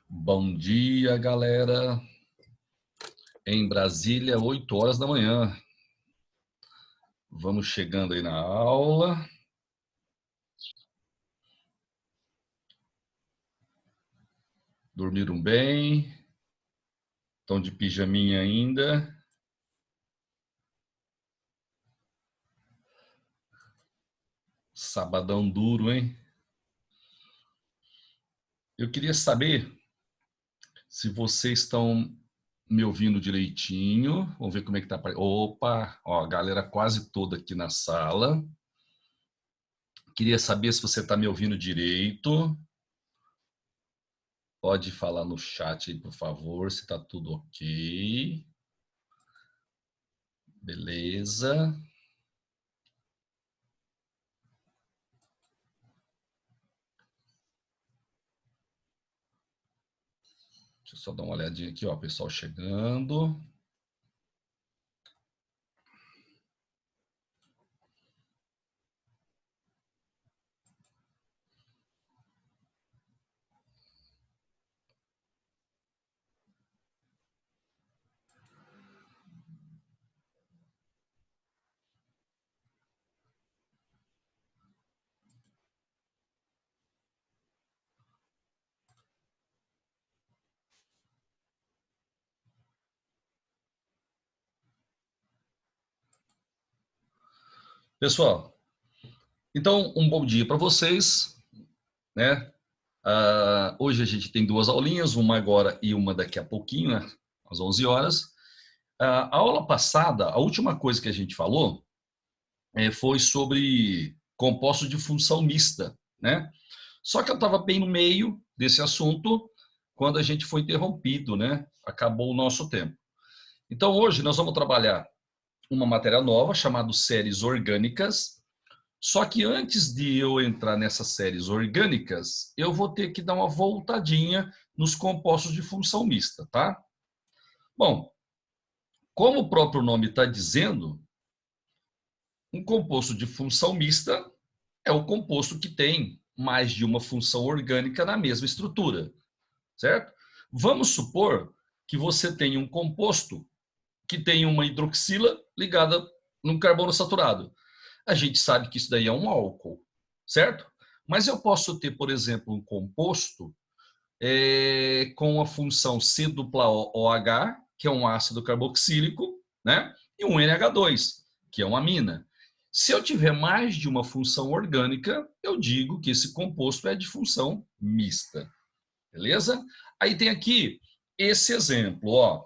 Bom dia, galera. Em Brasília, 8 horas da manhã. Vamos chegando aí na aula. Dormiram bem? Estão de pijaminha ainda? Sabadão duro, hein? Eu queria saber se vocês estão me ouvindo direitinho. Vamos ver como é que tá. Opa, ó, a galera quase toda aqui na sala. Queria saber se você está me ouvindo direito. Pode falar no chat aí, por favor, se está tudo ok. Beleza. Deixa eu só dar uma olhadinha aqui, ó, pessoal chegando. Pessoal, então um bom dia para vocês, né? Hoje a gente tem duas aulinhas, uma agora e uma daqui a pouquinho, né? Às 11 horas. A aula passada, a última coisa que a gente falou foi sobre compostos de função mista, né? Só que eu estava bem no meio desse assunto quando a gente foi interrompido, né? Acabou o nosso tempo. Então hoje nós vamos trabalhar uma matéria nova chamada séries orgânicas. Só que antes de eu entrar nessas séries orgânicas, eu vou ter que dar uma voltadinha nos compostos de função mista, tá? Bom, como o próprio nome está dizendo, um composto de função mista é o composto que tem mais de uma função orgânica na mesma estrutura, certo? Vamos supor que você tem um composto que tem uma hidroxila ligada num carbono saturado. A gente sabe que isso daí é um álcool, certo? Mas eu posso ter, por exemplo, um composto com a função C-OH, que é um ácido carboxílico, né? E um NH2, que é uma amina. Se eu tiver mais de uma função orgânica, eu digo que esse composto é de função mista, beleza? Aí tem aqui esse exemplo, ó.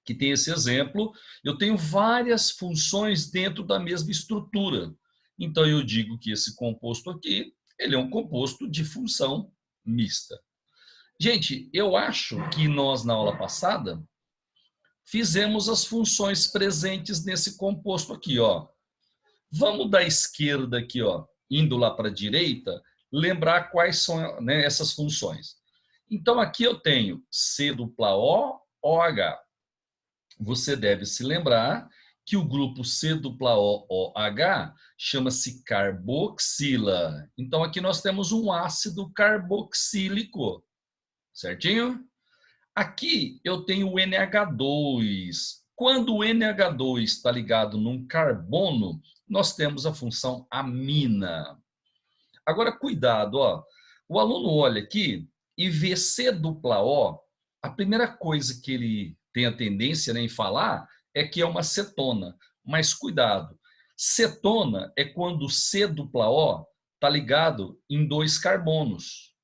Que tem esse exemplo, eu tenho várias funções dentro da mesma estrutura. Então eu digo que esse composto aqui, ele é um composto de função mista. Gente, eu acho que nós na aula passada fizemos as funções presentes nesse composto aqui, ó. Vamos da esquerda aqui, ó, indo lá para a direita, lembrar quais são, né, essas funções. Então aqui eu tenho C dupla O, OH. Você deve se lembrar que o grupo C-OOH chama-se carboxila. Então, aqui nós temos um ácido carboxílico, certinho? Aqui eu tenho o NH2. Quando o NH2 está ligado num carbono, nós temos a função amina. Agora, cuidado, ó. O aluno olha aqui e vê C-O. A primeira coisa que ele tem a tendência, né, em falar é que é uma cetona. Mas cuidado, cetona é quando C-O está ligado em dois carbonos,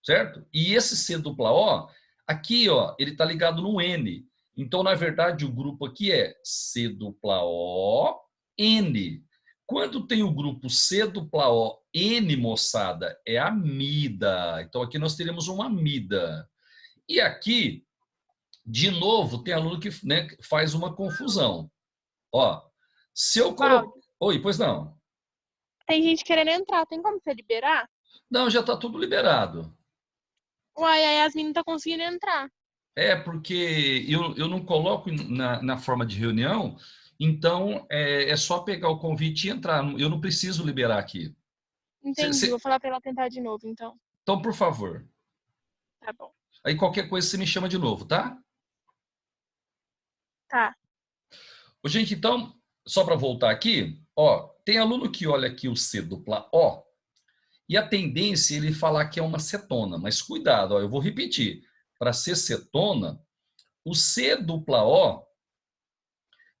certo? E esse C-O, aqui, ó, ele está ligado no N. Então, na verdade, o grupo aqui é C-O-N. Quando tem o grupo C-O-N, moçada, é amida. Então, aqui nós teremos uma amida. E aqui, de novo, tem aluno que, né, faz uma confusão. Ó, se eu colocar... Cláudio, Oi, pois não. tem gente querendo entrar, tem como você liberar? Não, já está tudo liberado. Uai, a Yasmin não tá conseguindo entrar. Porque eu não coloco na forma de reunião, então é só pegar o convite e entrar. Eu não preciso liberar aqui. Entendi, vou falar pra ela tentar de novo, então. Então, por favor. Tá bom. Aí qualquer coisa você me chama de novo, tá? Tá. Ô, gente, então, só para voltar aqui, ó, tem aluno que olha aqui o C dupla O e a tendência é ele falar que é uma cetona, mas cuidado, ó, eu vou repetir. Para ser cetona, o C dupla O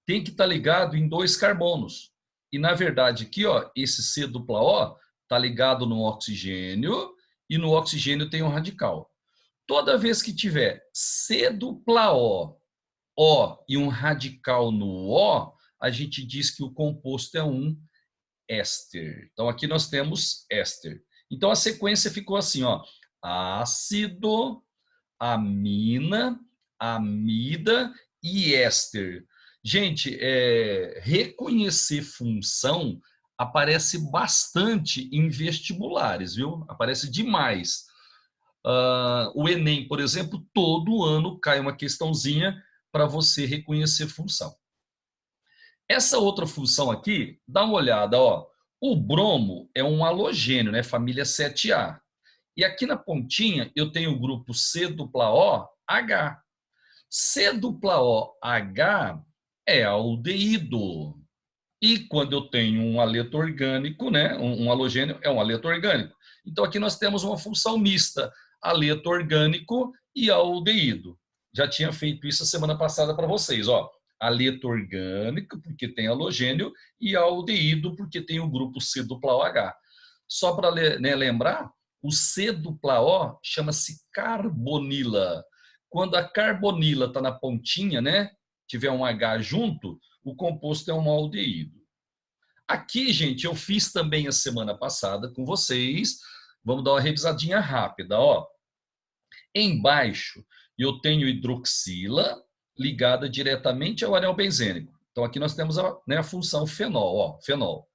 tem que estar ligado em 2 carbonos. E na verdade aqui, ó, esse C dupla O está ligado no oxigênio e no oxigênio tem um radical. Toda vez que tiver C dupla O e um radical no O, a gente diz que o composto é um éster. Então aqui nós temos éster. Então a sequência ficou assim, ó: ácido, amina, amida e éster. Gente, reconhecer função aparece bastante em vestibulares, viu? Aparece demais. O Enem, por exemplo, todo ano cai uma questãozinha para você reconhecer função. Essa outra função aqui, dá uma olhada, ó. O bromo é um halogênio, né? Família 7A. E aqui na pontinha eu tenho o grupo C dupla O, H. C dupla O, H é aldeído. E quando eu tenho um aleto orgânico, né, um halogênio é um aleto orgânico. Então aqui nós temos uma função mista, aleto orgânico e aldeído. Já tinha feito isso a semana passada para vocês, ó. Aleto orgânico, porque tem halogênio, e aldeído, porque tem o grupo C dupla OH. Só para lembrar, o C dupla O chama-se carbonila. Quando a carbonila está na pontinha, né, tiver um H junto, o composto é um aldeído. Aqui, gente, eu fiz também a semana passada com vocês. Vamos dar uma revisadinha rápida, ó. Embaixo, eu tenho hidroxila ligada diretamente ao anel benzênico. Então, aqui nós temos a função fenol, ó, fenol.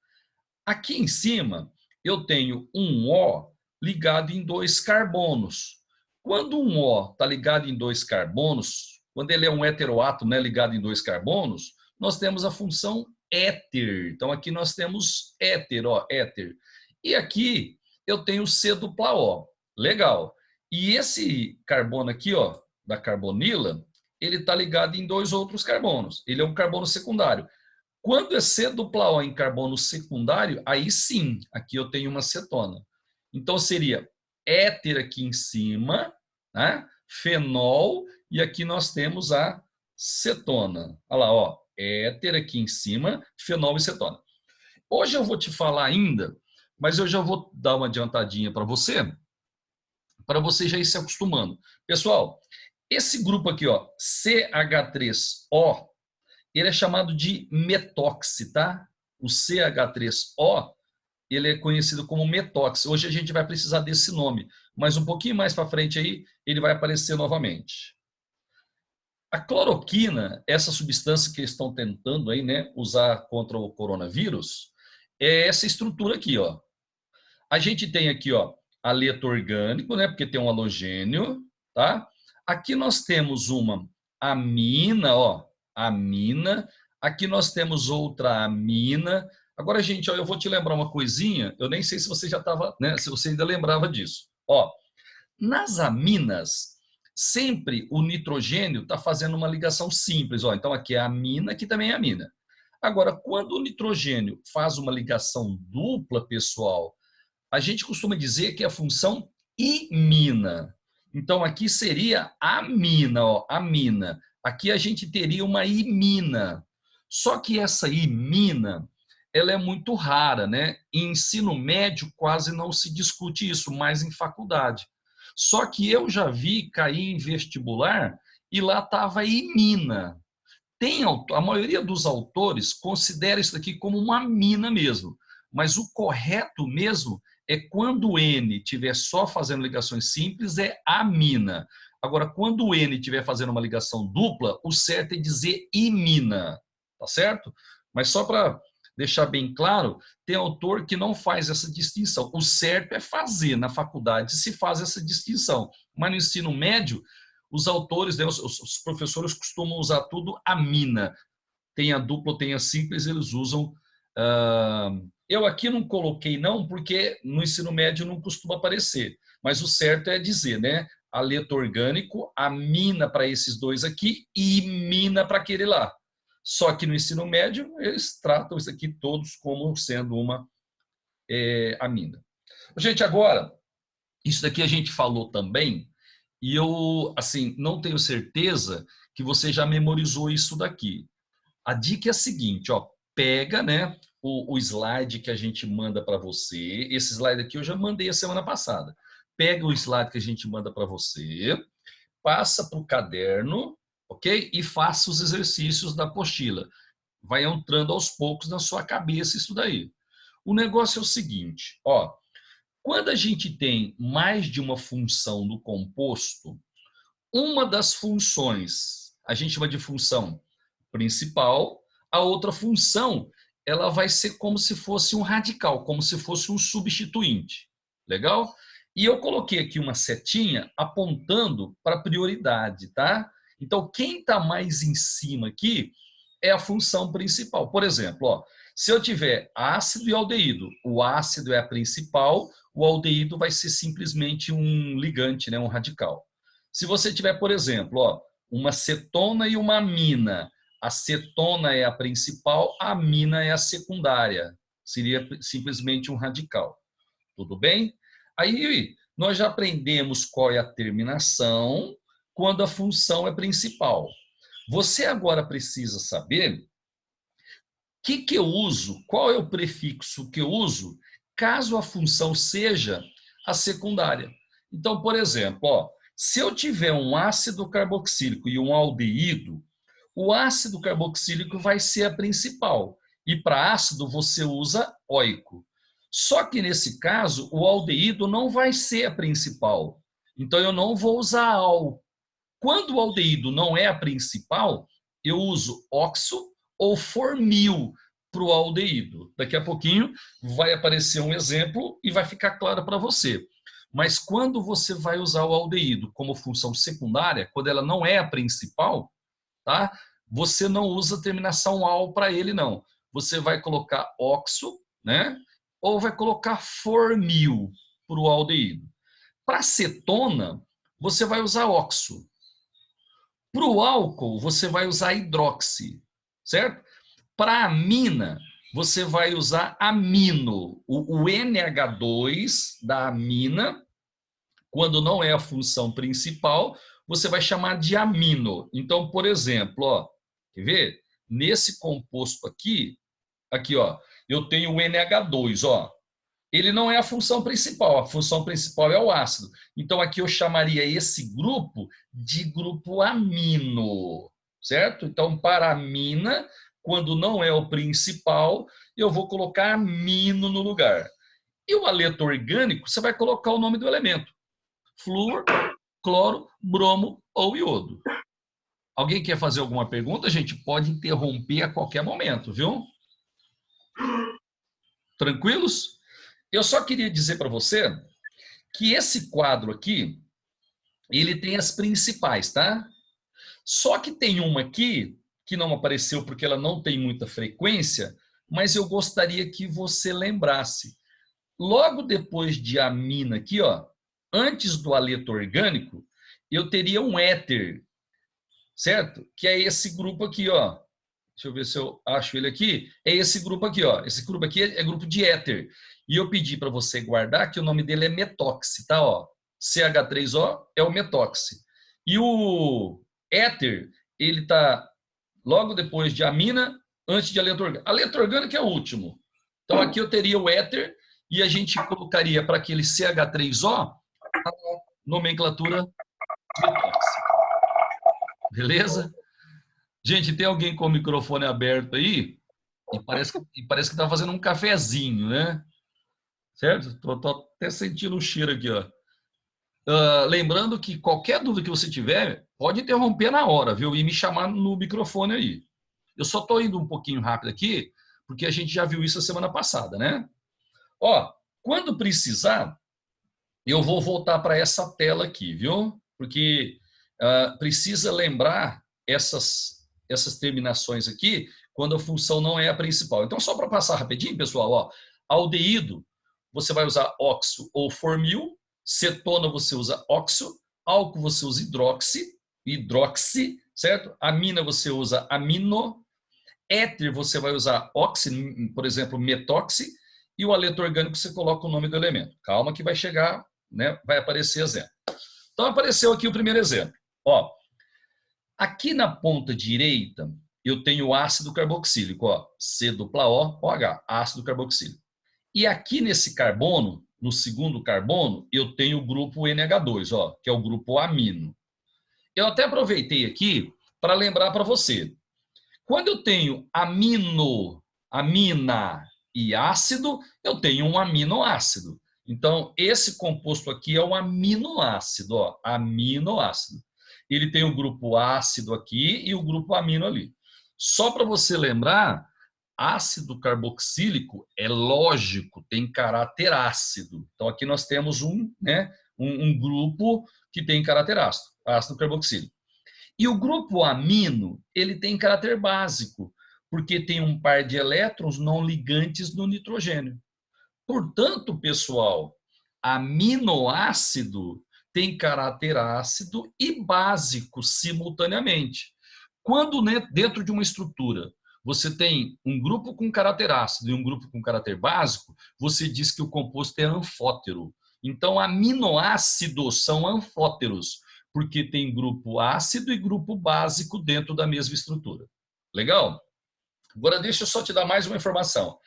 Aqui em cima, eu tenho um O ligado em 2 carbonos. Quando um O está ligado em 2 carbonos, quando ele é um heteroátomo, né, ligado em 2 carbonos, nós temos a função éter. Então, aqui nós temos éter, ó, éter. E aqui eu tenho C dupla O. Legal. E esse carbono aqui, ó, da carbonila, ele está ligado em 2 outros carbonos. Ele é um carbono secundário. Quando é C dupla O em carbono secundário, aí sim, aqui eu tenho uma cetona. Então seria éter aqui em cima, né? Fenol, e aqui nós temos a cetona. Olha lá, ó, éter aqui em cima, fenol e cetona. Hoje eu vou te falar ainda, mas eu já vou dar uma adiantadinha para você já ir se acostumando. Pessoal, esse grupo aqui, ó, CH3O, ele é chamado de metóxi, tá? O CH3O, ele é conhecido como metóxi. Hoje a gente vai precisar desse nome, mas um pouquinho mais para frente aí, ele vai aparecer novamente. A cloroquina, essa substância que eles estão tentando aí, né, usar contra o coronavírus, é essa estrutura aqui, ó. A gente tem aqui, ó, aleto orgânico, né, porque tem um halogênio, tá? Aqui nós temos uma amina, ó, amina. Aqui nós temos outra amina. Agora, gente, ó, eu vou te lembrar uma coisinha, eu nem sei se você já estava, né, se você ainda lembrava disso. Ó, nas aminas, sempre o nitrogênio está fazendo uma ligação simples. Ó, então, aqui é a amina, aqui também é a amina. Agora, quando o nitrogênio faz uma ligação dupla, pessoal, a gente costuma dizer que é a função imina. Então, aqui seria amina, ó, amina. Aqui a gente teria uma imina. Só que essa imina, ela é muito rara, né? Em ensino médio quase não se discute isso, mais em faculdade. Só que eu já vi cair em vestibular e lá estava imina. A maioria dos autores considera isso aqui como uma mina mesmo, mas o correto mesmo é quando o N estiver só fazendo ligações simples, é amina. Agora, quando o N estiver fazendo uma ligação dupla, o certo é dizer imina, tá certo? Mas só para deixar bem claro, tem autor que não faz essa distinção. O certo é fazer, na faculdade se faz essa distinção, mas no ensino médio, os autores, né, os professores costumam usar tudo amina. Tem a dupla, tem a simples, eles usam. Eu aqui não coloquei não, porque no ensino médio não costuma aparecer, mas o certo é dizer, né? aleto orgânico, amina para esses dois aqui e imina para aquele lá. Só que no ensino médio, eles tratam isso aqui todos como sendo uma amina. Gente, agora, isso daqui a gente falou também, e eu, assim, não tenho certeza que você já memorizou isso daqui. A dica é a seguinte, ó, pega, né, o slide que a gente manda para você. Esse slide aqui eu já mandei a semana passada. Pega o slide que a gente manda para você, passa para o caderno, ok? E faça os exercícios da apostila. Vai entrando aos poucos na sua cabeça isso daí. O negócio é o seguinte, ó, quando a gente tem mais de uma função no composto, uma das funções, a gente chama de função principal, a outra função, ela vai ser como se fosse um radical, como se fosse um substituinte. Legal? E eu coloquei aqui uma setinha apontando para a prioridade, tá? Então, quem está mais em cima aqui é a função principal. Por exemplo, ó, se eu tiver ácido e aldeído, o ácido é a principal, o aldeído vai ser simplesmente um ligante, né, um radical. Se você tiver, por exemplo, ó, uma cetona e uma amina, a cetona é a principal, a amina é a secundária. Seria simplesmente um radical. Tudo bem? Aí nós já aprendemos qual é a terminação quando a função é principal. Você agora precisa saber o que eu uso, qual é o prefixo que eu uso, caso a função seja a secundária. Então, por exemplo, ó, se eu tiver um ácido carboxílico e um aldeído, o ácido carboxílico vai ser a principal. E para ácido você usa óico. Só que nesse caso, o aldeído não vai ser a principal. Então eu não vou usar al. Quando o aldeído não é a principal, eu uso oxo ou formil para o aldeído. Daqui a pouquinho vai aparecer um exemplo e vai ficar claro para você. Mas quando você vai usar o aldeído como função secundária, quando ela não é a principal, tá? Você não usa terminação al para ele, não. Você vai colocar oxo, né? Ou vai colocar formil para o aldeído. Para cetona, você vai usar oxo. Para o álcool, você vai usar hidroxi, certo? Para amina, você vai usar amino. O NH2 da amina, quando não é a função principal, você vai chamar de amino. Então, por exemplo, ó, quer ver? Nesse composto aqui, ó, eu tenho o NH2, ó. Ele não é a função principal, a função principal é o ácido. Então, aqui eu chamaria esse grupo de grupo amino, certo? Então, para amina, quando não é o principal, eu vou colocar amino no lugar. E o aleto orgânico, você vai colocar o nome do elemento. Flúor, cloro, bromo ou iodo. Alguém quer fazer alguma pergunta? A gente pode interromper a qualquer momento, viu? Tranquilos? Eu só queria dizer para você que esse quadro aqui, ele tem as principais, tá? Só que tem uma aqui que não apareceu porque ela não tem muita frequência, mas eu gostaria que você lembrasse. Logo depois de amina aqui, ó, antes do aleto orgânico, eu teria um éter, certo? Que é esse grupo aqui, ó. Deixa eu ver se eu acho ele aqui. É esse grupo aqui, ó. Esse grupo aqui é grupo de éter. E eu pedi para você guardar que o nome dele é metoxi, tá? Ó, CH3O é o metoxi. E o éter, ele tá logo depois de amina, antes de aleto orgânico. Aleto orgânico é o último. Então aqui eu teria o éter e a gente colocaria para aquele CH3O a nomenclatura metoxi. Beleza? Gente, tem alguém com o microfone aberto aí? E parece que está fazendo um cafezinho, né? Certo? Tô até sentindo o cheiro aqui, ó. Lembrando que qualquer dúvida que você tiver, pode interromper na hora, viu? E me chamar no microfone aí. Eu só estou indo um pouquinho rápido aqui, porque a gente já viu isso a semana passada, né? Ó, quando precisar, eu vou voltar para essa tela aqui, viu? Porque precisa lembrar essas terminações aqui quando a função não é a principal. Então, só para passar rapidinho, pessoal, ó, aldeído, você vai usar oxo ou formil, cetona você usa oxo, Álcool você usa hidroxi, certo? Amina você usa amino. Éter você vai usar oxi, por exemplo, metóxi. E o aleto orgânico você coloca o nome do elemento. Calma que vai chegar, né? Vai aparecer exemplo. Então apareceu aqui o primeiro exemplo. Ó, aqui na ponta direita eu tenho ácido carboxílico, ó, C-O-H, ácido carboxílico. E aqui nesse carbono, no segundo carbono, eu tenho o grupo NH2, ó, que é o grupo amino. Eu até aproveitei aqui para lembrar para você. Quando eu tenho amino, amina e ácido, eu tenho um aminoácido. Então, esse composto aqui é um aminoácido, ó, aminoácido. Ele tem o grupo ácido aqui e o grupo amino ali. Só para você lembrar, ácido carboxílico é lógico, tem caráter ácido. Então, aqui nós temos um grupo que tem caráter ácido, ácido carboxílico. E o grupo amino, ele tem caráter básico, porque tem um par de elétrons não ligantes no nitrogênio. Portanto, pessoal, aminoácido tem caráter ácido e básico simultaneamente. Quando dentro de uma estrutura você tem um grupo com caráter ácido e um grupo com caráter básico, você diz que o composto é anfótero. Então, aminoácidos são anfóteros, porque tem grupo ácido e grupo básico dentro da mesma estrutura. Legal? Agora, deixa eu só te dar mais uma informação.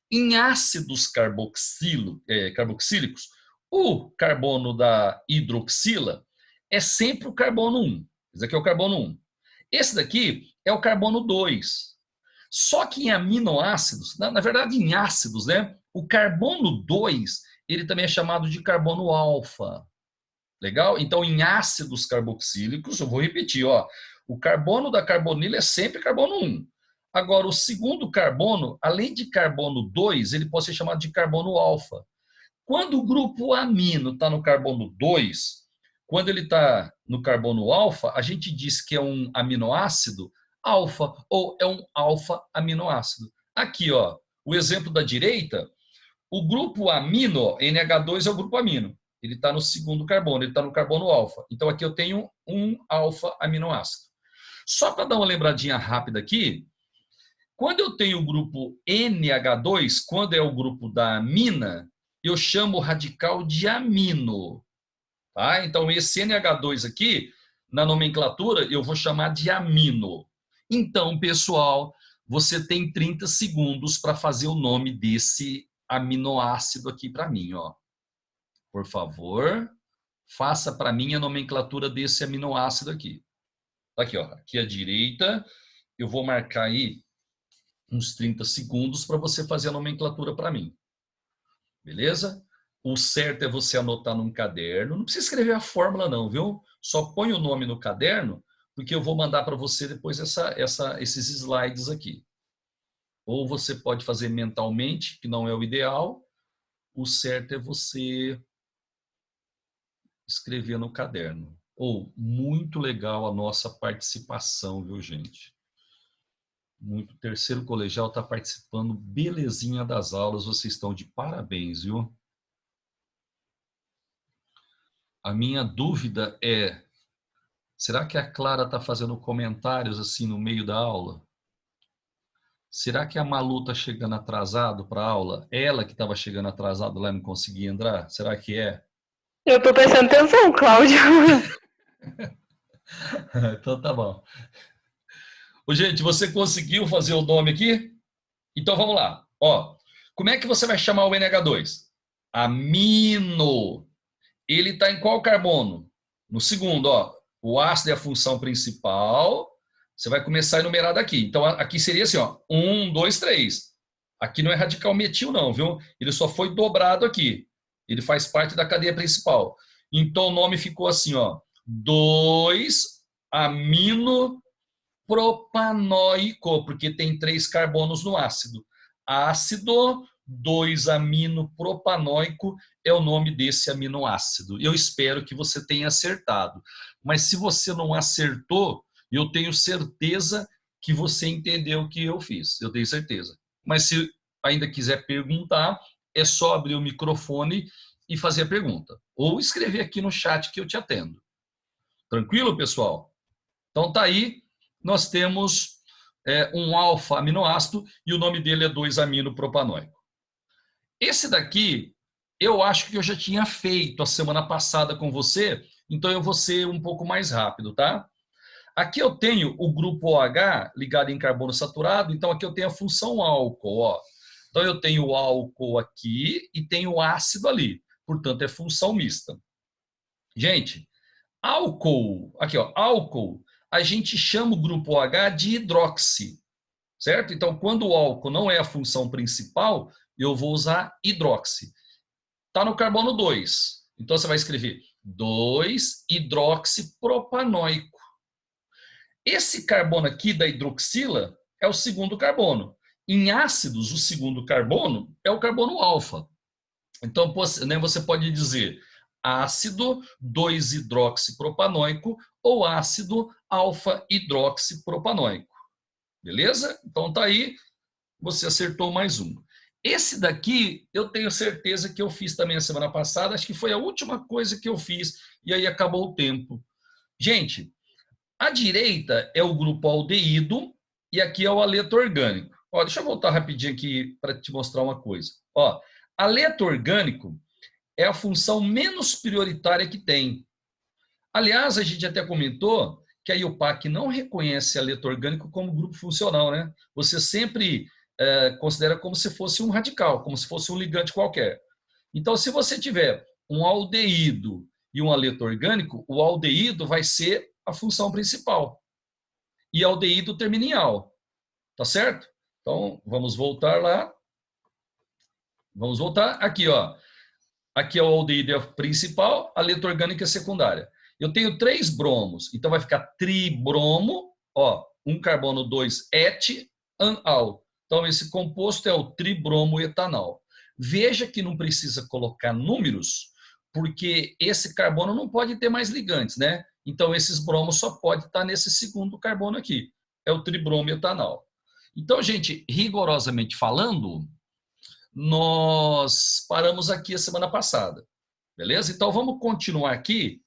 Em ácidos carboxílicos, o carbono da hidroxila é sempre o carbono 1. Esse aqui é o carbono 1. Esse daqui é o carbono 2. Só que em aminoácidos, na verdade em ácidos, né? O carbono 2, ele também é chamado de carbono alfa. Legal? Então, em ácidos carboxílicos, eu vou repetir, ó, o carbono da carbonila é sempre carbono 1. Agora, o segundo carbono, além de carbono 2, ele pode ser chamado de carbono alfa. Quando o grupo amino está no carbono 2, quando ele está no carbono alfa, a gente diz que é um aminoácido alfa ou é um alfa-aminoácido. Aqui, ó, o exemplo da direita, o grupo amino, NH2 é o grupo amino. Ele está no segundo carbono, ele está no carbono alfa. Então, aqui eu tenho um alfa-aminoácido. Só para dar uma lembradinha rápida aqui, quando eu tenho o grupo NH2, quando é o grupo da amina, eu chamo o radical de amino. Tá? Então, esse NH2 aqui, na nomenclatura, eu vou chamar de amino. Então, pessoal, você tem 30 segundos para fazer o nome desse aminoácido aqui para mim, ó. Por favor, faça para mim a nomenclatura desse aminoácido aqui. Aqui, ó, aqui à direita, eu vou marcar aí uns 30 segundos para você fazer a nomenclatura para mim. Beleza? O certo é você anotar num caderno. Não precisa escrever a fórmula não, viu? Só põe o nome no caderno, porque eu vou mandar para você depois esses slides aqui. Ou você pode fazer mentalmente, que não é o ideal. O certo é você escrever no caderno. Ou, muito legal a nossa participação, viu, gente? Muito. O terceiro colegial está participando, belezinha das aulas, vocês estão de parabéns, viu? A minha dúvida é, será que a Clara está fazendo comentários assim no meio da aula? Será que a Malu está chegando atrasado para a aula? Ela que estava chegando atrasado lá e não conseguia entrar? Será que é? Eu tô prestando atenção, Cláudio. Então tá bom. Ô, gente, você conseguiu fazer o nome aqui? Então vamos lá. Ó, como é que você vai chamar o NH2? Amino. Ele está em qual carbono? No segundo, ó. O ácido é a função principal. Você vai começar a enumerar daqui. Então aqui seria assim, ó. 1, 2, 3. Aqui não é radical metil não, viu? Ele só foi dobrado aqui. Ele faz parte da cadeia principal. Então o nome ficou assim, ó. 2-amino propanoico, porque tem 3 carbonos no ácido. Ácido 2-amino propanoico é o nome desse aminoácido. Eu espero que você tenha acertado. Mas se você não acertou, eu tenho certeza que você entendeu o que eu fiz. Eu tenho certeza. Mas se ainda quiser perguntar, é só abrir o microfone e fazer a pergunta. Ou escrever aqui no chat que eu te atendo. Tranquilo, pessoal? Então tá aí, nós temos um alfa-aminoácido e o nome dele é 2-aminopropanoico. Esse daqui, eu acho que eu já tinha feito a semana passada com você, então eu vou ser um pouco mais rápido, tá? Aqui eu tenho o grupo OH ligado em carbono saturado, então aqui eu tenho a função álcool, ó. Então eu tenho o álcool aqui e tenho o ácido ali, portanto é função mista. Gente, álcool, aqui ó, álcool, a gente chama o grupo OH de hidroxi, certo? Então quando o álcool não é a função principal, eu vou usar hidroxi. Está no carbono 2. Então, você vai escrever 2-hidroxipropanoico. Esse carbono aqui da hidroxila é o segundo carbono. Em ácidos, o segundo carbono é o carbono alfa. Então, você pode dizer ácido 2-hidroxipropanoico ou ácido alfa-hidroxipropanoico. Beleza? Então, tá aí. Você acertou mais um. Esse daqui, eu tenho certeza que eu fiz também a semana passada. Acho que foi a última coisa que eu fiz. E aí acabou o tempo. Gente, à direita é o grupo aldeído. E aqui é o aleto orgânico. Ó, deixa eu voltar rapidinho aqui para te mostrar uma coisa. Ó, aleto orgânico é a função menos prioritária que tem. Aliás, a gente até comentou que a IUPAC não reconhece aleto orgânico como grupo funcional, né? Você sempre considera como se fosse um radical, como se fosse um ligante qualquer. Então, se você tiver um aldeído e um aleto orgânico, o aldeído vai ser a função principal. E aldeído termina em al. Tá certo? Então, vamos voltar lá. Vamos voltar. Aqui, ó. Aqui é o aldeído é principal, a aleto orgânica é secundária. Eu tenho 3 bromos, então vai ficar tribromo, ó, um carbono 2 et, al. Então, esse composto é o tribromoetanol. Veja que não precisa colocar números, porque esse carbono não pode ter mais ligantes, né? Então, esses bromos só pode estar nesse segundo carbono aqui. É o tribromoetanol. Então, gente, rigorosamente falando, nós paramos aqui a semana passada. Beleza? Então, vamos continuar aqui.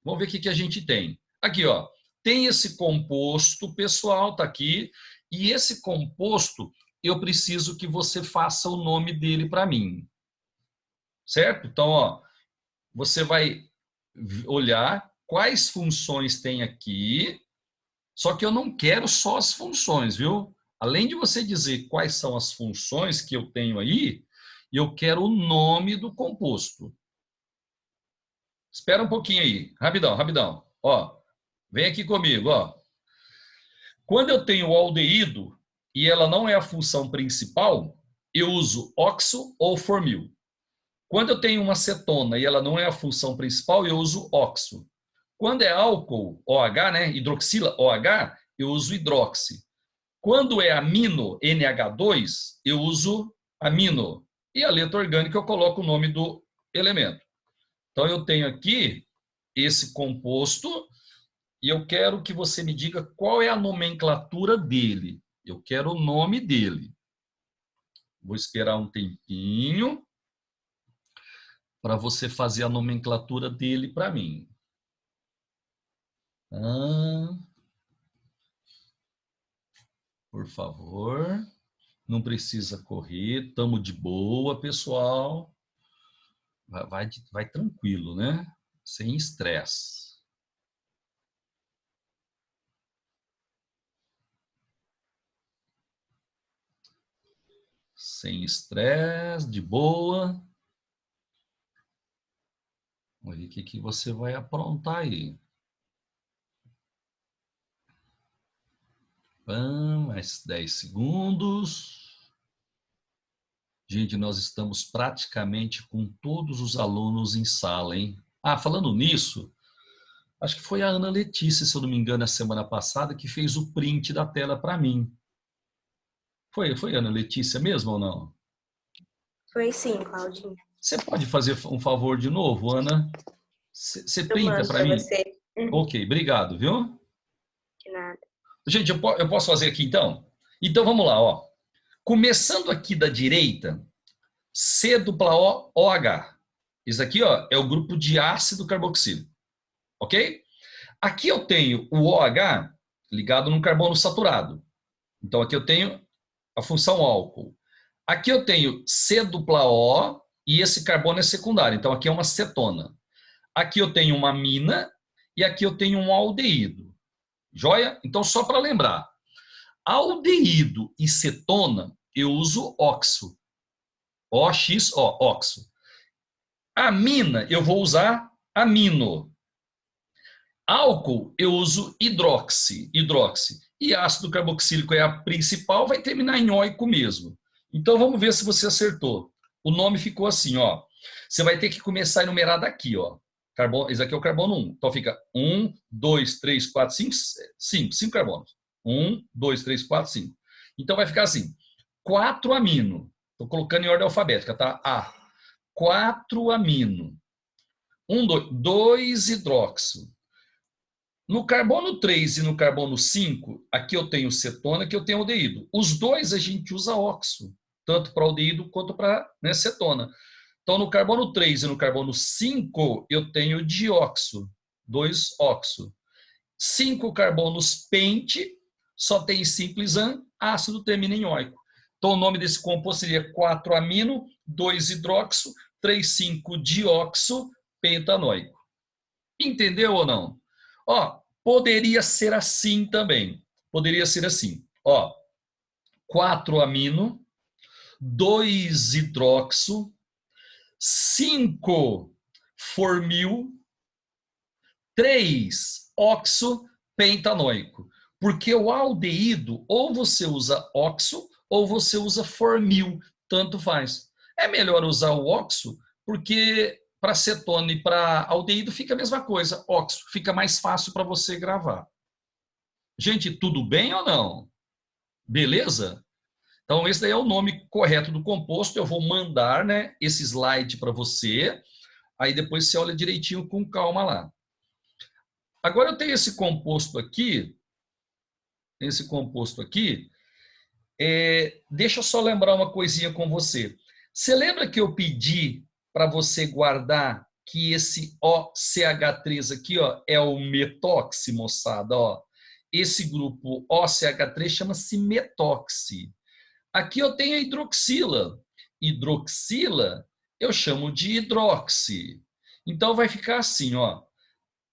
Vamos ver o que a gente tem. Aqui, ó. Tem esse composto, pessoal, tá aqui. E esse composto, eu preciso que você faça o nome dele para mim. Certo? Então, ó, você vai olhar quais funções tem aqui. Só que eu não quero só as funções, viu? Além de você dizer quais são as funções que eu tenho aí, eu quero o nome do composto. Espera um pouquinho aí. Rapidão, rapidão. Ó, vem aqui comigo, ó. Quando eu tenho o aldeído e ela não é a função principal, eu uso oxo ou formil. Quando eu tenho uma cetona e ela não é a função principal, eu uso oxo. Quando é álcool, OH, né, hidroxila, OH, eu uso hidroxi. Quando é amino, NH2, eu uso amino. E a letra orgânica eu coloco o nome do elemento. Então eu tenho aqui esse composto e eu quero que você me diga qual é a nomenclatura dele. Eu quero o nome dele. Vou esperar um tempinho para você fazer a nomenclatura dele para mim. Por favor, não precisa correr, estamos de boa, pessoal. Vai tranquilo, né? Sem estresse. Sem estresse, de boa. Olha o que você vai aprontar aí. Mais 10 segundos. Gente, nós estamos praticamente com todos os alunos em sala, hein? Ah, falando nisso, acho que foi a Ana Letícia, se eu não me engano, a semana passada, que fez o print da tela para mim. Foi a Ana Letícia mesmo ou não? Foi sim, Claudinha. Você pode fazer um favor de novo, Ana? Você printa para mim? Você. Ok, obrigado, viu? De nada. Gente, eu posso fazer aqui então? Então vamos lá, ó. Começando aqui da direita, C dupla O, OH. Isso aqui, ó, é o grupo de ácido carboxílico. Ok? Aqui eu tenho o OH ligado no carbono saturado. Então, aqui eu tenho a função álcool. Aqui eu tenho C-O e esse carbono é secundário. Então, aqui é uma cetona. Aqui eu tenho uma amina e aqui eu tenho um aldeído. Joia? Então, só para lembrar. Aldeído e cetona, eu uso oxo. OXO, oxo. Amina, eu vou usar amino. Álcool, eu uso hidroxi. E ácido carboxílico é a principal, vai terminar em óico mesmo. Então, vamos ver se você acertou. O nome ficou assim, ó. Você vai ter que começar a enumerar daqui, ó. Carbono, esse aqui é o carbono 1. Então, fica 1, 2, 3, 4, 5, 5 carbonos. 1, 2, 3, 4, 5. Então, vai ficar assim. 4 amino. Estou colocando em ordem alfabética, tá? A. 4 amino. 2 hidróxido. No carbono 3 e no carbono 5, aqui eu tenho cetona, aqui eu tenho aldeído. Os dois a gente usa óxido, tanto para aldeído quanto para cetona. Então, no carbono 3 e no carbono 5, eu tenho dióxido, 2 óxido. 5 carbonos pente, só tem simples an, ácido termina em óico. Então, o nome desse composto seria 4-amino, 2 hidróxido, 3,5 dióxido pentanóico. Entendeu ou não? Ó, poderia ser assim também. Poderia ser assim. Ó, 4-amino, 2 hidróxido, 5 formil, 3 óxido pentanóico. Porque o aldeído, ou você usa óxido, ou você usa formil, tanto faz. É melhor usar o óxido, porque para cetona e para aldeído fica a mesma coisa, óxido. Fica mais fácil para você gravar. Gente, tudo bem ou não? Beleza? Então, esse daí é o nome correto do composto. Eu vou mandar, né, esse slide para você. Aí depois você olha direitinho com calma lá. Agora eu tenho esse composto aqui. Deixa eu só lembrar uma coisinha com você. Você lembra que eu pedi para você guardar que esse OCH3 aqui, ó, é o metoxi, moçada, ó. Esse grupo OCH3 chama-se metoxi. Aqui eu tenho a hidroxila. Hidroxila eu chamo de hidroxi. Então vai ficar assim, ó.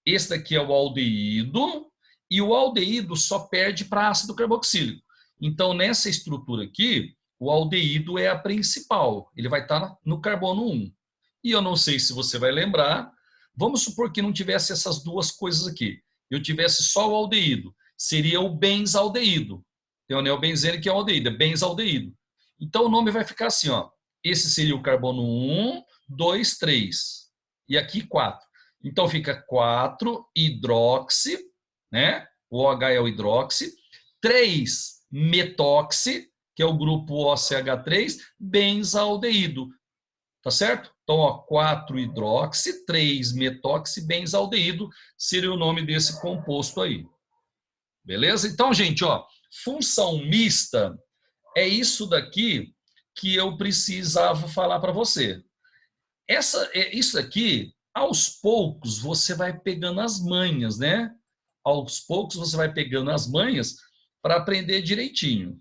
Esse daqui é o aldeído e o aldeído só perde para ácido carboxílico. Então nessa estrutura aqui, o aldeído é a principal. Ele vai estar no carbono 1. E eu não sei se você vai lembrar, vamos supor que não tivesse essas duas coisas aqui. Eu tivesse só o aldeído, seria o benzaldeído. Tem o neobenzene que é o aldeído, é benzaldeído. Então o nome vai ficar assim, ó. Esse seria o carbono 1, 2, 3. E aqui 4. Então fica 4 hidroxi, né? O OH é o hidroxi. 3 metoxi, que é o grupo OCH3, benzaldeído. Tá certo? Então, ó, 4 hidroxi, 3 metoxi, benzaldeído seria o nome desse composto aí. Beleza? Então, gente, ó, função mista é isso daqui que eu precisava falar para você. Isso aqui, aos poucos, você vai pegando as manhas, né? Aos poucos você vai pegando as manhas para aprender direitinho.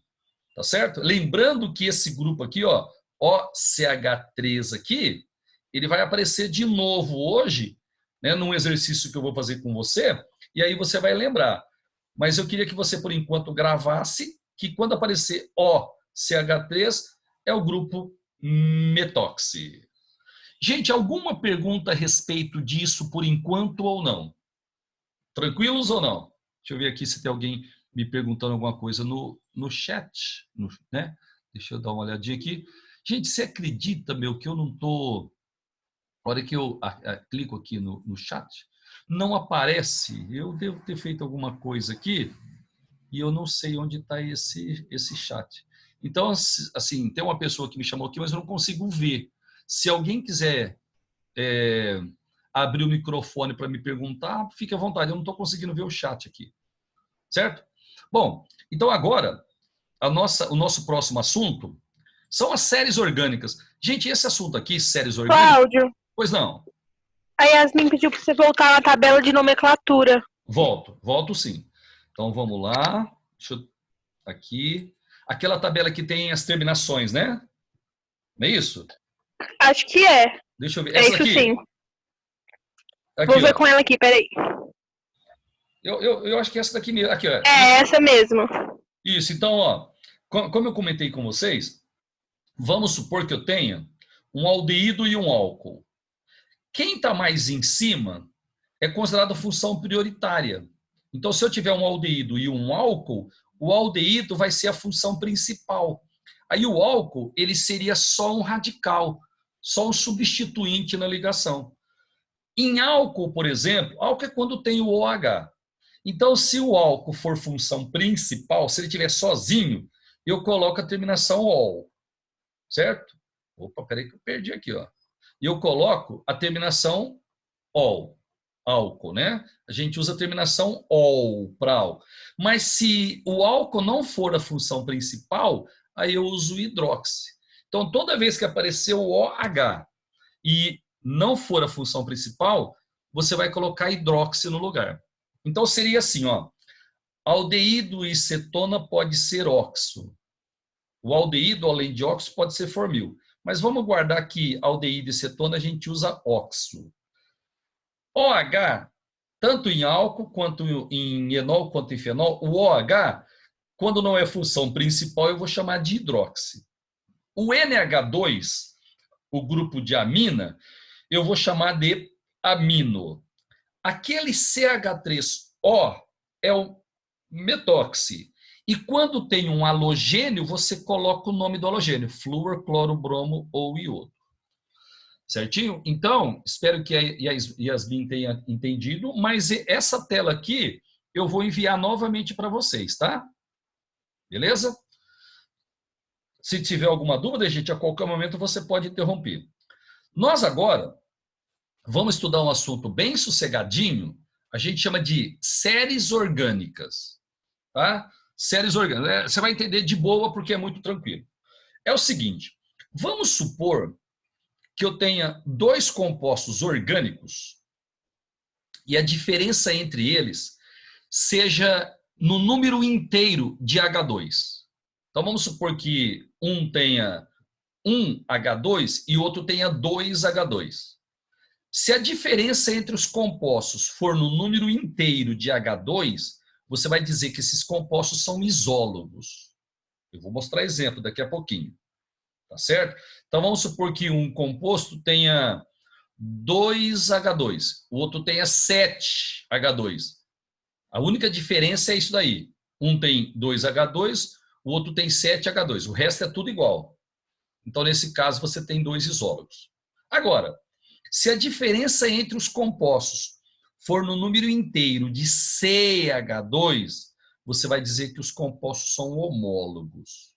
Tá certo? Lembrando que esse grupo aqui, ó, OCH3 aqui, ele vai aparecer de novo hoje, né, num exercício que eu vou fazer com você, e aí você vai lembrar. Mas eu queria que você, por enquanto, gravasse que quando aparecer OCH3 é o grupo metoxi. Gente, alguma pergunta a respeito disso por enquanto ou não? Tranquilos ou não? Deixa eu ver aqui se tem alguém me perguntando alguma coisa no chat, né? Deixa eu dar uma olhadinha aqui. Gente, você acredita, meu, que eu não tô... A hora que eu clico aqui no chat, não aparece. Eu devo ter feito alguma coisa aqui e eu não sei onde está esse chat. Então, assim, tem uma pessoa que me chamou aqui, mas eu não consigo ver. Se alguém quiser abrir o microfone para me perguntar, fique à vontade. Eu não estou conseguindo ver o chat aqui. Certo? Bom, então agora, o nosso próximo assunto são as séries orgânicas. Gente, esse assunto aqui, séries orgânicas... Cláudio, Pois não. a Yasmin pediu para você voltar na tabela de nomenclatura. Volto sim. Então vamos lá. Deixa eu aqui. Aquela tabela que tem as terminações, né? Não é isso? Acho que é. Deixa eu ver. É Essa isso aqui. sim. Aqui, Vou ver ó. com ela aqui, peraí. Eu acho que é essa daqui mesmo. Aqui, ó. É essa mesmo. Isso. Então, ó. Como eu comentei com vocês, vamos supor que eu tenha um aldeído e um álcool. Quem está mais em cima é considerado função prioritária. Então, se eu tiver um aldeído e um álcool, o aldeído vai ser a função principal. Aí o álcool, ele seria só um radical, só um substituinte na ligação. Em álcool, por exemplo, álcool é quando tem o OH. Então, se o álcool for função principal, se ele estiver sozinho, eu coloco a terminação OL, certo? Opa, peraí que eu perdi aqui, ó. E eu coloco a terminação OL, álcool, né? A gente usa a terminação OL para álcool. Mas se o álcool não for a função principal, aí eu uso o hidroxi. Então, toda vez que aparecer o OH e não for a função principal, você vai colocar hidroxi no lugar. Então, seria assim, ó. Aldeído e cetona pode ser óxido. O aldeído, além de óxido, pode ser formil. Mas vamos guardar que aldeído e cetona a gente usa óxido. OH, tanto em álcool, quanto em enol, quanto em fenol, o OH, quando não é função principal, eu vou chamar de hidroxi. O NH2, o grupo de amina, eu vou chamar de amino. Aquele CH3O é o metóxi. E quando tem um halogênio, você coloca o nome do halogênio, flúor, cloro, bromo ou iodo. Certinho? Então, espero que a Yasmin tenha entendido, mas essa tela aqui eu vou enviar novamente para vocês, tá? Beleza? Se tiver alguma dúvida, gente, a qualquer momento você pode interromper. Nós agora vamos estudar um assunto bem sossegadinho, a gente chama de séries orgânicas, tá? Séries orgânicas. Você vai entender de boa porque é muito tranquilo. É o seguinte, vamos supor que eu tenha dois compostos orgânicos e a diferença entre eles seja no número inteiro de H2. Então vamos supor que um tenha 1 H2 e o outro tenha 2 H2. Se a diferença entre os compostos for no número inteiro de H2, você vai dizer que esses compostos são isólogos. Eu vou mostrar exemplo daqui a pouquinho. Tá certo? Então vamos supor que um composto tenha 2 H2, o outro tenha 7 H2. A única diferença é isso daí. Um tem 2 H2, o outro tem 7 H2. O resto é tudo igual. Então, nesse caso, você tem dois isólogos. Agora, se a diferença entre os compostos for no número inteiro de CH2, você vai dizer que os compostos são homólogos.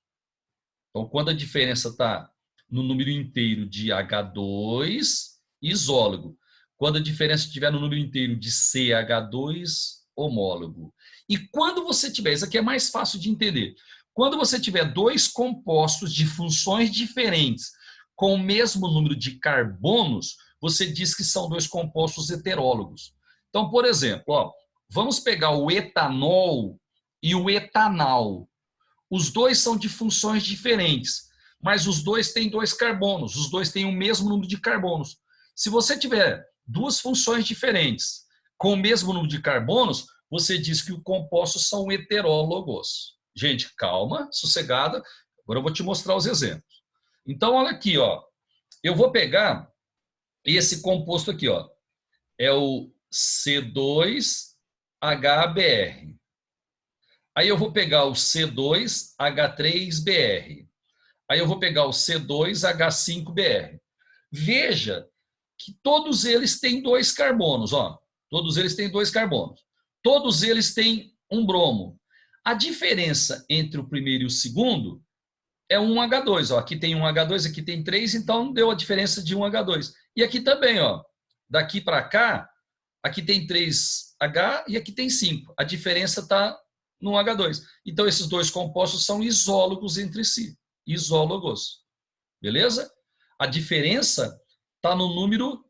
Então, quando a diferença está no número inteiro de H2, isólogo. Quando a diferença estiver no número inteiro de CH2, homólogo. E quando você tiver, isso aqui é mais fácil de entender, quando você tiver dois compostos de funções diferentes com o mesmo número de carbonos, você diz que são dois compostos heterólogos. Então, por exemplo, ó, vamos pegar o etanol e o etanal. Os dois são de funções diferentes, mas os dois têm dois carbonos, os dois têm o mesmo número de carbonos. Se você tiver duas funções diferentes com o mesmo número de carbonos, você diz que os compostos são heterólogos. Gente, calma, sossegada. Agora eu vou te mostrar os exemplos. Então, olha aqui, ó. Eu vou pegar esse composto aqui, ó. É o C2HBr. Aí eu vou pegar o C2H3Br. Aí eu vou pegar o C2H5Br. Veja que todos eles têm dois carbonos, ó. Todos eles têm dois carbonos. Todos eles têm um bromo. A diferença entre o primeiro e o segundo é um H2. Ó. Aqui tem um H2, aqui tem 3, então deu a diferença de um H2. E aqui também, ó. Daqui para cá, aqui tem 3H e aqui tem 5. A diferença está no H2. Então, esses dois compostos são isólogos entre si. Isólogos. Beleza? A diferença está no número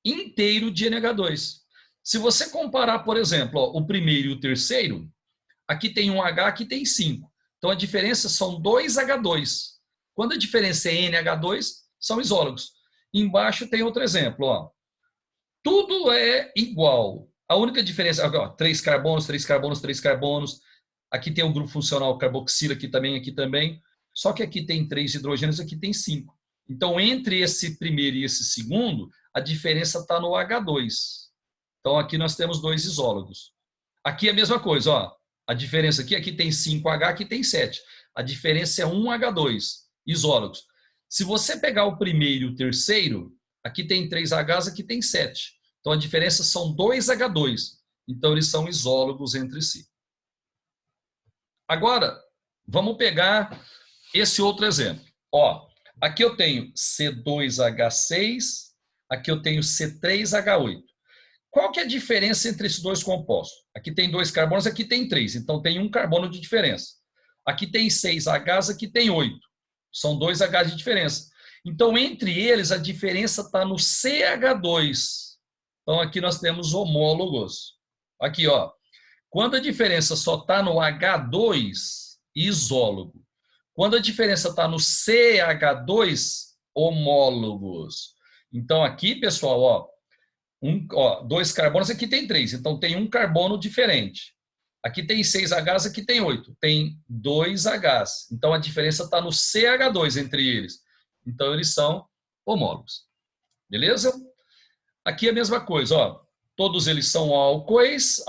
inteiro de NH2. Se você comparar, por exemplo, ó, o primeiro e o terceiro, aqui tem um H, aqui tem 5. Então, a diferença são 2 H2. Quando a diferença é NH2, são isólogos. Embaixo tem outro exemplo. Ó. Tudo é igual. A única diferença... Ó, 3 carbonos, 3 carbonos, 3 carbonos. Aqui tem o grupo funcional carboxila, aqui também, aqui também. Só que aqui tem 3 hidrogênios, aqui tem 5. Então, entre esse primeiro e esse segundo, a diferença está no H2. Então, aqui nós temos 2 isólogos. Aqui é a mesma coisa, ó. A diferença aqui tem 5H, aqui tem 7. A diferença é 1H2, isólogos. Se você pegar o primeiro e o terceiro, aqui tem 3Hs, aqui tem 7. Então, a diferença são 2H2. Então, eles são isólogos entre si. Agora, vamos pegar esse outro exemplo. Ó, aqui eu tenho C2H6, aqui eu tenho C3H8. Qual que é a diferença entre esses dois compostos? Aqui tem 2 carbonos, aqui tem 3. Então, tem 1 carbono de diferença. Aqui tem 6 Hs, aqui tem 8. São 2 Hs de diferença. Então, entre eles, a diferença está no CH2. Então, aqui nós temos homólogos. Aqui, ó. Quando a diferença só está no H2, isólogo. Quando a diferença está no CH2, homólogos. Então, aqui, pessoal, ó. 2 carbonos, aqui tem 3. Então, tem 1 carbono diferente. Aqui tem 6 Hs, aqui tem 8. Tem 2 Hs. Então, a diferença está no CH2 entre eles. Então, eles são homólogos. Beleza? Aqui é a mesma coisa. Ó. Todos eles são álcoois.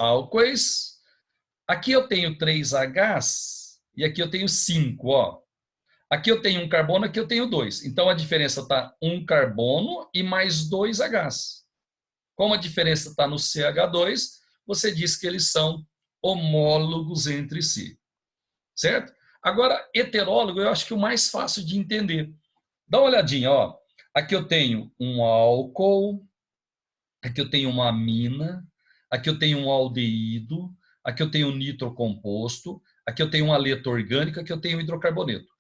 Aqui eu tenho 3 Hs e aqui eu tenho 5. Ó. Aqui eu tenho 1 carbono, aqui eu tenho 2. Então, a diferença está 1 carbono e mais 2 Hs. Como a diferença está no CH2, você diz que eles são homólogos entre si. Certo? Agora, heterólogo, eu acho que é o mais fácil de entender. Dá uma olhadinha, ó. Aqui eu tenho um álcool, aqui eu tenho uma amina, aqui eu tenho um aldeído, aqui eu tenho um nitrocomposto, aqui eu tenho um aleto orgânico, aqui eu tenho um hidrocarboneto.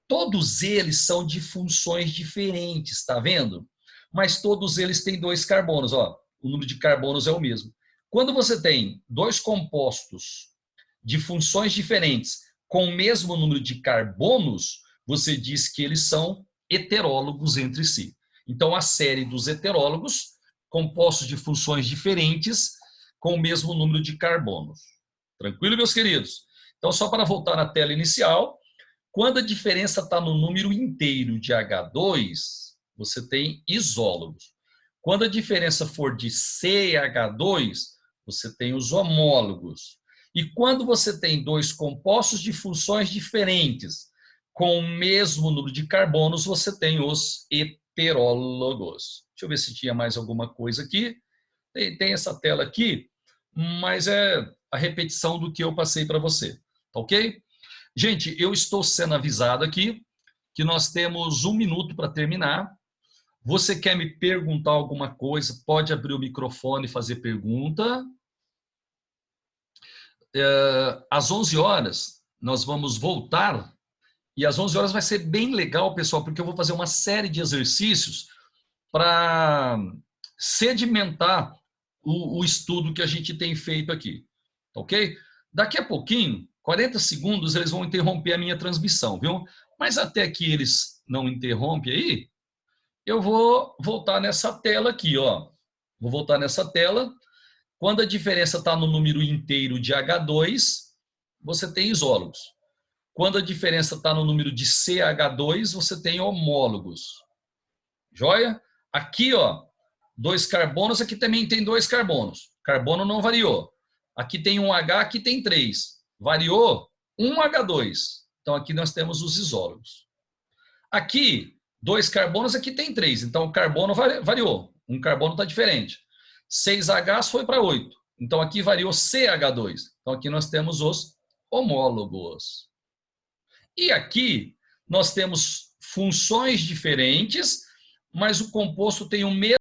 Todos eles são de funções diferentes, tá vendo? Mas todos eles têm 2 carbonos. Ó, o número de carbonos é o mesmo. Quando você tem 2 compostos de funções diferentes com o mesmo número de carbonos, você diz que eles são heterólogos entre si. Então, a série dos heterólogos, compostos de funções diferentes com o mesmo número de carbonos. Tranquilo, meus queridos? Então, só para voltar na tela inicial, quando a diferença está no número inteiro de H2, você tem isólogos. Quando a diferença for de CH2, você tem os homólogos. E quando você tem 2 compostos de funções diferentes, com o mesmo número de carbonos, você tem os heterólogos. Deixa eu ver se tinha mais alguma coisa aqui. Tem essa tela aqui, mas é a repetição do que eu passei para você. Tá ok? Gente, eu estou sendo avisado aqui que nós temos 1 minuto para terminar. Você quer me perguntar alguma coisa, pode abrir o microfone e fazer pergunta. Às 11 horas, nós vamos voltar. E às 11 horas vai ser bem legal, pessoal, porque eu vou fazer uma série de exercícios para sedimentar o estudo que a gente tem feito aqui. Ok? Daqui a pouquinho, 40 segundos, eles vão interromper a minha transmissão, viu? Mas até que eles não interrompem aí, eu vou voltar nessa tela aqui, ó. Vou voltar nessa tela. Quando a diferença está no número inteiro de H2, você tem isólogos. Quando a diferença está no número de CH2, você tem homólogos. Joia? Aqui, ó, 2 carbonos, aqui também tem 2 carbonos. Carbono não variou. Aqui tem 1 H, aqui tem 3. Variou 1 H2. Então, aqui nós temos os isólogos. Aqui, 2 carbonos, aqui tem 3. Então, o carbono variou. Um carbono está diferente. 6 Hs foi para 8. Então, aqui variou CH2. Então, aqui nós temos os homólogos. E aqui, nós temos funções diferentes, mas o composto tem o mesmo